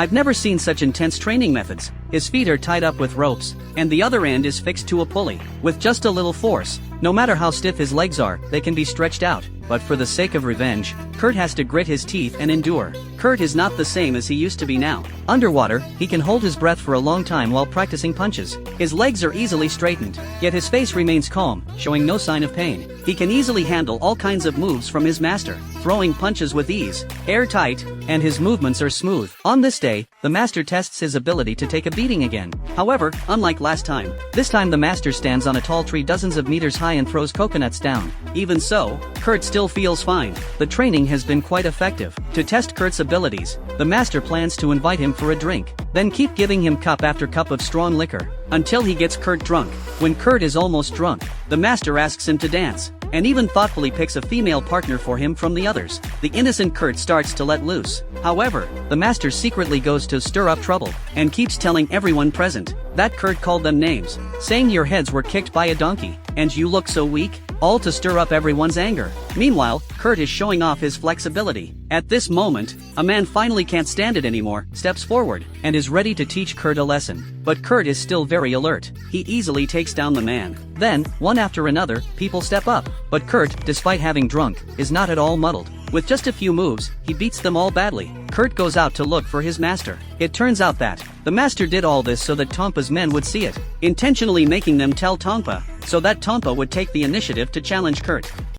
I've never seen such intense training methods. His feet are tied up with ropes, and the other end is fixed to a pulley. With just a little force, no matter how stiff his legs are, they can be stretched out. But for the sake of revenge, Kurt has to grit his teeth and endure. Kurt is not the same as he used to be now. Underwater, he can hold his breath for a long time while practicing punches. His legs are easily straightened, yet his face remains calm, showing no sign of pain. He can easily handle all kinds of moves from his master, throwing punches with ease, airtight, and his movements are smooth. On this day, the master tests his ability to take a beating again. However, unlike last time, this time the master stands on a tall tree dozens of meters high and throws coconuts down. Even so, Kurt still feels fine. The training has been quite effective. To test Kurt's abilities, the master plans to invite him for a drink, then keep giving him cup after cup of strong liquor, until he gets Kurt drunk. When Kurt is almost drunk, the master asks him to dance, and even thoughtfully picks a female partner for him from the others. The innocent Kurt starts to let loose. However, the master secretly goes to stir up trouble, and keeps telling everyone present that Kurt called them names, saying your heads were kicked by a donkey, and you look so weak, all to stir up everyone's anger. Meanwhile, Kurt is showing off his flexibility. At this moment, a man finally can't stand it anymore, steps forward, and is ready to teach Kurt a lesson. But Kurt is still very alert. He easily takes down the man. Then, one after another, people step up. But Kurt, despite having drunk, is not at all muddled. With just a few moves, he beats them all badly. Kurt goes out to look for his master. It turns out that the master did all this so that Tompa's men would see it, intentionally making them tell Tompa, so that Tompa would take the initiative to challenge Kurt.